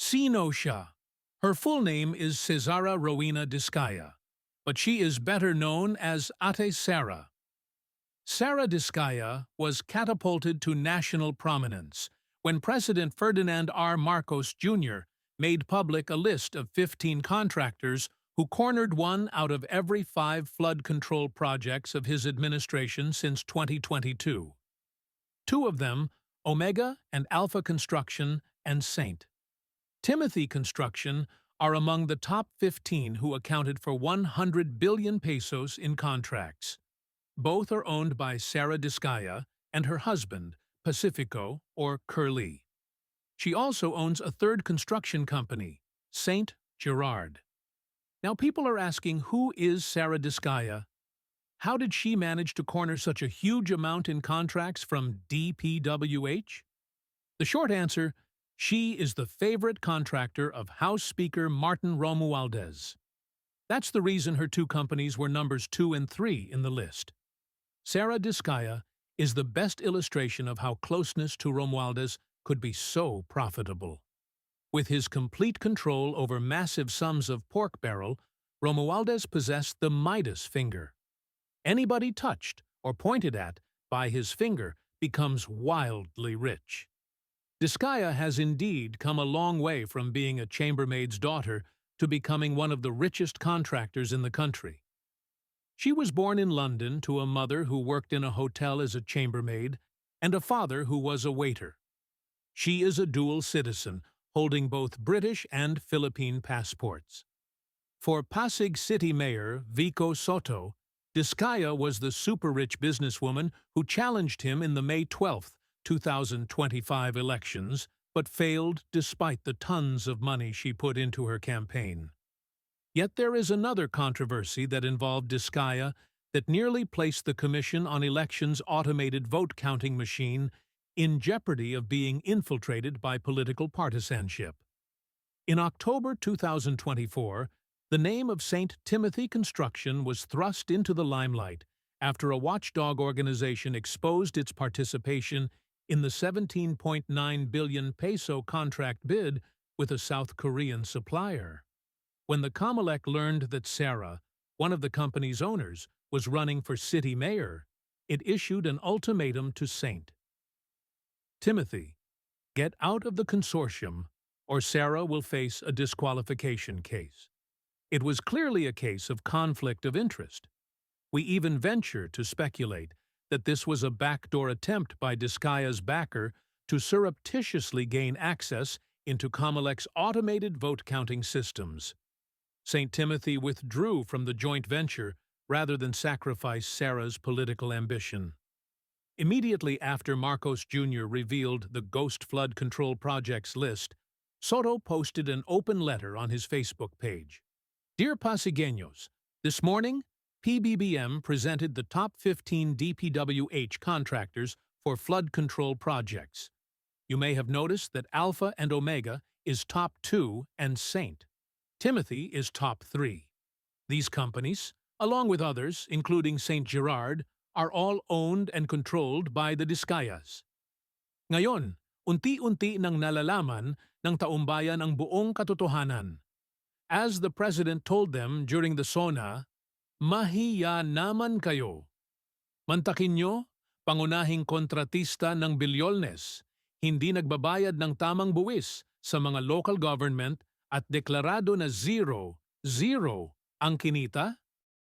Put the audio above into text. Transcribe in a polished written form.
Sino siya? Her full name is Sarah Discaya, but she is better known as Ate Sarah. Sarah Discaya was catapulted to national prominence when President Ferdinand R. Marcos Jr. made public a list of 15 contractors who cornered one out of every 5 flood control projects of his administration since 2022. 2 of them, Omega and Alpha Construction and St. Timothy Construction, are among the top 15 who accounted for 100 billion pesos in contracts. Both are owned by Sarah Discaya and her husband, Pacifico or Curly. She also owns a third construction company, St. Gerard. Now people are asking, who is Sarah Discaya? How did she manage to corner such a huge amount in contracts from DPWH? The short answer: she is the favorite contractor of House Speaker Martin Romualdez. That's the reason her 2 companies were numbers 2 and 3 in the list. Sarah Discaya is the best illustration of how closeness to Romualdez could be so profitable. With his complete control over massive sums of pork barrel, Romualdez possessed the Midas finger. Anybody touched or pointed at by his finger becomes wildly rich. Discaya has indeed come a long way from being a chambermaid's daughter to becoming one of the richest contractors in the country. She was born in London to a mother who worked in a hotel as a chambermaid and a father who was a waiter. She is a dual citizen, holding both British and Philippine passports. For Pasig City Mayor Vico Soto, Discaya was the super-rich businesswoman who challenged him in the May 12, 2025 elections, but failed despite the tons of money she put into her campaign. Yet there is another controversy that involved Discaya that nearly placed the Commission on Elections' automated vote-counting machine in jeopardy of being infiltrated by political partisanship. In October 2024, the name of St. Timothy Construction was thrust into the limelight after a watchdog organization exposed its participation in the 17.9 billion peso contract bid with a South Korean supplier. When the COMELEC learned that Sarah, one of the company's owners, was running for city mayor, it issued an ultimatum to St. Timothy: get out of the consortium, or Sarah will face a disqualification case. It was clearly a case of conflict of interest. We even venture to speculate that this was a backdoor attempt by Discaya's backer to surreptitiously gain access into COMELEC's automated vote-counting systems. St. Timothy withdrew from the joint venture rather than sacrifice Sarah's political ambition. Immediately after Marcos Jr. revealed the Ghost Flood Control Projects list, Soto posted an open letter on his Facebook page. Dear Pasigueños, this morning, PBBM presented the top 15 DPWH contractors for flood control projects. You may have noticed that Alpha and Omega is top 2 and St. Timothy is top 3. These companies, along with others, including St. Gerard, are all owned and controlled by the Discayas. Ngayon, unti-unti nang nalalaman ng taumbayan ang buong katotohanan. As the President told them during the SONA, mahiya naman kayo. Mantakin nyo, pangunahing kontratista ng bilyolnes, hindi nagbabayad ng tamang buwis sa mga local government at deklarado na zero ang kinita?